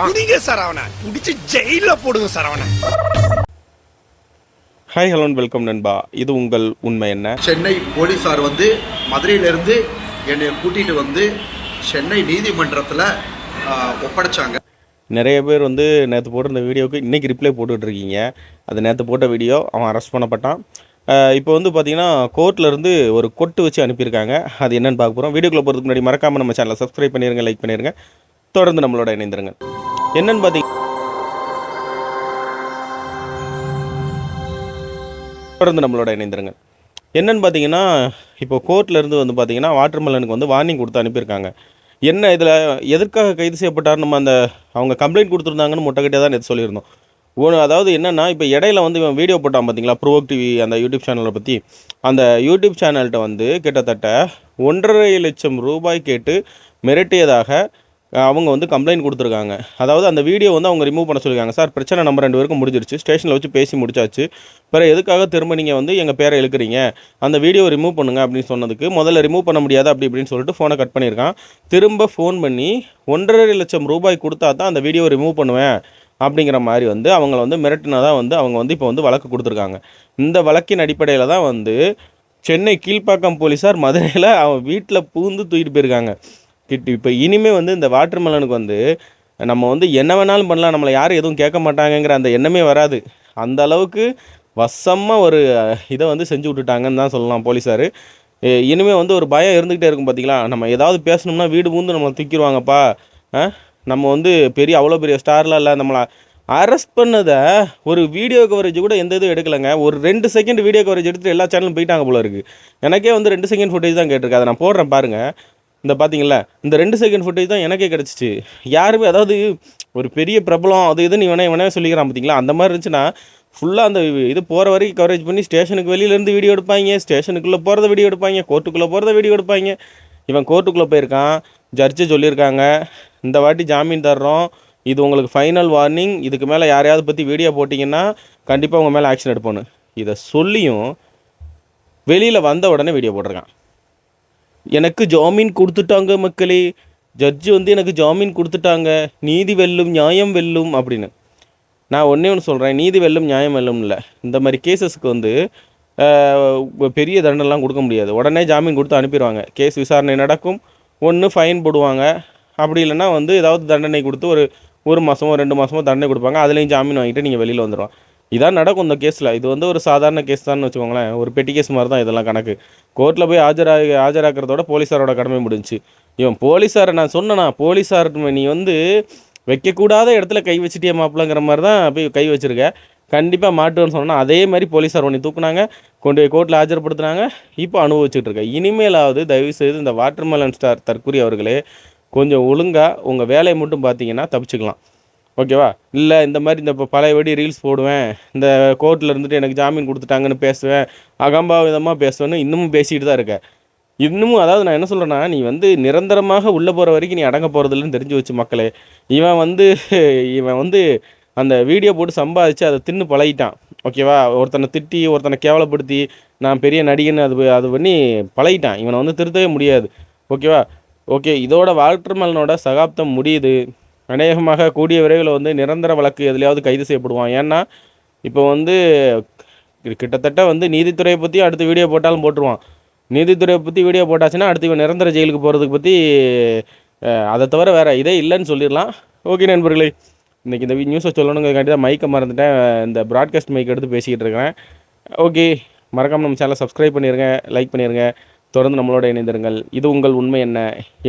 புடிங்க சார் அவனை, புடிச்சு ஜெயில போடுங்க சார் அவனை. ஹாய் ஹலோ வெல்கம் நண்பா, இது உங்கள் உண்மை என்ன. சென்னை போலீஸார் வந்து மதுரையிலேருந்து என்னை கூட்டிகிட்டு வந்து சென்னை நீதிமன்றத்தில் ஒப்படைச்சாங்க. நிறைய பேர் வந்து நேற்று போட்ட இந்த வீடியோவுக்கு இன்றைக்கி ரிப்ளை போட்டுட்ருக்கீங்க. அது நேற்று போட்ட வீடியோ, அவன் அரெஸ்ட் பண்ணப்பட்டான். இப்போ வந்து பார்த்திங்கன்னா கோர்ட்லேருந்து ஒரு கொட்டு வச்சு அனுப்பியிருக்காங்க. அது என்னென்னு பார்க்க போகிறோம். வீடியோக்குள்ளே போகிறதுக்கு முன்னாடி மறக்காமல் நம்ம சேனலை சப்ஸ்கிரைப் பண்ணிடுங்க, லைக் பண்ணிடுங்க, தொடர்ந்து நம்மளோட இணைந்துருங்க. என்னென்னு பார்த்தீங்கன்னா என்னென்னு பார்த்தீங்கன்னா இப்போ கோர்ட்லேருந்து வந்து பார்த்திங்கன்னா வாட்டர்மெலனுக்கு வந்து வார்னிங் கொடுத்து அனுப்பியிருக்காங்க. என்ன இதில் எதற்காக கைது செய்யப்பட்டார், நம்ம அந்த அவங்க கம்ப்ளைண்ட் கொடுத்துருந்தாங்கன்னு முட்டைக்கட்டியாக தான் நேற்று சொல்லியிருந்தோம். அதாவது என்னென்னா, இப்போ இடையில வந்து இவன் வீடியோ போட்டான் பார்த்தீங்களா, ப்ரோவோக் டிவி அந்த யூடியூப் சேனலை பற்றி. அந்த யூடியூப் சேனல்கிட்ட வந்து கிட்டத்தட்ட 1.5 லட்சம் ரூபாய் கேட்டு மிரட்டியதாக அவங்க வந்து கம்ப்ளைண்ட் கொடுத்துருக்காங்க. அதாவது அந்த வீடியோ வந்து அவங்க ரிமூவ் பண்ண சொல்லியிருக்காங்க. சார் பிரச்சனை நம்ம 2 பேருக்கும் முடிஞ்சிருச்சு, ஸ்டேஷனில் வச்சு பேசி முடிச்சாச்சு, பிறகு எதுக்காக திரும்ப நீங்கள் வந்து எங்கள் பேரை இழுக்கிறீங்க, அந்த வீடியோ ரிமூவ் பண்ணுங்கள் அப்படின்னு சொன்னதுக்கு முதல்ல ரிமூவ் பண்ண முடியாது அப்படி இப்படின்னு சொல்லிட்டு ஃபோனை கட் பண்ணியிருக்கான். திரும்ப ஃபோன் பண்ணி 1.5 லட்சம் ரூபாய் கொடுத்தா தான் அந்த வீடியோ ரிமூவ் பண்ணுவேன் அப்படிங்கிற மாதிரி வந்து அவங்கள வந்து மிரட்டினதாக வந்து அவங்க வந்து இப்போ வந்து வழக்கு கொடுத்துருக்காங்க. இந்த வழக்கின் அடிப்படையில் தான் வந்து சென்னை கீழ்ப்பாக்கம் போலீஸார் மதுரையில் அவன் வீட்டில் பூந்து தூக்கிட்டு போயிருக்காங்க. இப்போ இனிமேல் வந்து இந்த வாட்டர்மெலனுக்கு வந்து நம்ம வந்து என்ன வேணாலும் பண்ணலாம், நம்மளை யாரும் எதுவும் கேட்க மாட்டாங்கங்கிற அந்த எண்ணமே வராது. அந்த அளவுக்கு வசமாக ஒரு இதை வந்து செஞ்சு விட்டுட்டாங்கன்னு தான் சொல்லலாம் போலீஸார். இனிமேல் வந்து ஒரு பயம் இருந்துக்கிட்டே இருக்கும். பார்த்திங்களா, நம்ம ஏதாவது பேசணும்னா வீடு பூந்து நம்மளை தூக்கிடுவாங்கப்பா, நம்ம வந்து அவ்வளோ பெரிய ஸ்டார்லாம் இல்லை, நம்மளை அரெஸ்ட் பண்ணதை ஒரு வீடியோ கவரேஜ் கூட எந்த இதுவும் எடுக்கலைங்க. ஒரு 2 செகண்ட் வீடியோ கவரேஜ் எடுத்துகிட்டு எல்லா சேனலும் போயிட்டாங்க போல இருக்குது. எனக்கே வந்து 2 செகண்ட் ஃபுட்டேஜ் தான் கேட்டிருக்கு. அதை நான் போடுறேன் பாருங்கள். இந்த பார்த்தீங்களா, இந்த 2 செகண்ட் ஃபுட்டேஜ் தான் எனக்கே கிடச்சிச்சு. யாருமே அதாவது ஒரு பெரிய பிரபலம் அது இதுன்னு இவனே சொல்லிக்கிறான் பார்த்தீங்களா, அந்த மாதிரி இருந்துச்சுன்னா ஃபுல்லாக அந்த இது போகிற வரைக்கும் கவரேஜ் பண்ணி ஸ்டேஷனுக்கு வெளியிலேருந்து வீடியோ எடுப்பாங்க, ஸ்டேஷனுக்குள்ளே போகிறத வீடியோ எடுப்பாங்க, கோர்ட்டுக்குள்ளே போகிறத வீடியோ எடுப்பாங்க. இவன் கோர்ட்டுக்குள்ளே போயிருக்கான், ஜட்ஜு சொல்லியிருக்காங்க இந்த வாட்டி ஜாமீன் தர்றோம், இது உங்களுக்கு ஃபைனல் வார்னிங், இதுக்கு மேலே யாரையாவது பற்றி வீடியோ போட்டிங்கன்னா கண்டிப்பாக உங்கள் மேலே ஆக்ஷன் எடுப்போன்னு இதை சொல்லியும் வெளியில் வந்த உடனே வீடியோ போட்டிருக்கான். எனக்கு ஜாமீன் கொடுத்துட்டாங்க மக்களே, ஜட்ஜு வந்து எனக்கு ஜாமீன் கொடுத்துட்டாங்க, நீதி வெல்லும் நியாயம் வெல்லும் அப்படின்னு. நான் ஒன்று சொல்கிறேன், நீதி வெல்லும் நியாயம் வெல்லும் இல்லை. இந்த மாதிரி கேசஸ்க்கு வந்து பெரிய தண்டனைலாம் கொடுக்க முடியாது. உடனே ஜாமீன் கொடுத்து அனுப்பிடுவாங்க. கேஸ் விசாரணை நடக்கும், ஒன்று ஃபைன் போடுவாங்க, அப்படி இல்லைன்னா வந்து ஏதாவது தண்டனை கொடுத்து ஒரு மாதமோ 2 மாதமோ தண்டனை கொடுப்பாங்க. அதுலேயும் ஜாமீன் வாங்கிட்டு நீங்கள் வெளியில் வந்துடுவோம். இதான் நடக்கும் இந்த கேஸில். இது வந்து ஒரு சாதாரண கேஸ் தான் வச்சுக்கோங்களேன், ஒரு பெட்டி கேஸ் மாதிரி தான் இதெல்லாம் கணக்கு. கோர்ட்டில் போய் ஆஜராக்கிறதோட போலீஸாரோட கடமை முடிஞ்சு. இவன் போலீஸாரை நான் சொன்னேன்னா, போலீஸார் நீ வந்து வைக்கக்கூடாத இடத்துல கை வச்சுட்டிய மாப்பிளங்கிற மாதிரி தான் போய் கை வச்சுருக்க, கண்டிப்பாக மாட்டுன்னு சொன்னால் அதே மாதிரி போலீஸார் ஒன்று தூக்குனாங்க, கொண்டு போய் கோர்ட்டில் ஆஜர்படுத்தினாங்க, இப்போ அனுபவிச்சுட்டு இருக்க. இனிமேலாவது தயவுசெய்து இந்த வாட்டர்மெலன் ஸ்டார் தற்கூரி அவர்களே கொஞ்சம் ஒழுங்காக உங்கள் வேலையை மட்டும் பார்த்தீங்கன்னா தப்பிச்சுக்கலாம், ஓகேவா? இல்லை இந்த மாதிரி இந்த இப்போ பழையபடி ரீல்ஸ் போடுவேன், இந்த கோர்ட்டில் இருந்துட்டு எனக்கு ஜாமீன் கொடுத்துட்டாங்கன்னு பேசுவேன், அகம்பாவிதமாக பேசுவேன்னு இன்னமும் பேசிக்கிட்டு தான் இருக்க. இன்னமும் அதாவது நான் என்ன சொல்கிறேன்னா, நீ வந்து நிரந்தரமாக உள்ளே போகிற வரைக்கும் நீ அடங்க போகிறதில்லன்னு தெரிஞ்சு வச்சு மக்களே. இவன் வந்து அந்த வீடியோ போட்டு சம்பாதிச்சு அதை தின்னு பழகிட்டான், ஓகேவா? ஒருத்தனை திட்டி ஒருத்தனை கேவலப்படுத்தி நான் பெரிய நடிகன்னு அது பண்ணி பழகிட்டான். இவனை வந்து திருத்தவே முடியாது, ஓகேவா? ஓகே, இதோட வாட்டர்மெலனோட சகாப்தம் முடியுது. அநேகமாக கூடிய விரைவில் வந்து நிரந்தர வழக்கு எதுலையாவது கைது செய்யப்படுவான். ஏன்னா இப்போ வந்து கிட்டத்தட்ட வந்து நீதித்துறையை பற்றியும் அடுத்த வீடியோ போட்டாலும் போட்டுருவான். நீதித்துறையை பற்றி வீடியோ போட்டாச்சுன்னா அடுத்து இவன் நிரந்தர ஜெயிலுக்கு போகிறதுக்கு பற்றி அதை தவிர வேறு இதே இல்லைன்னு சொல்லிடலாம். ஓகே நண்பர்களே, இன்றைக்கி இந்த நியூஸை சொல்லணுங்கிறதுக்காண்டி தான் மைக்கை மறந்துட்டேன், இந்த ப்ராட்காஸ்ட் மைக் எடுத்து பேசிக்கிட்டு இருக்கிறேன். ஓகே, மறக்காமல் நம்ம சேனலை சப்ஸ்கிரைப் பண்ணிடுங்க, லைக் பண்ணிடுங்க, தொடர்ந்து நம்மளோட இணைந்திருங்கள். இது உங்கள் உண்மை என்ன,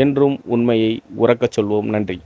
என்றும் உண்மையை உறக்கச் சொல்வோம். நன்றி.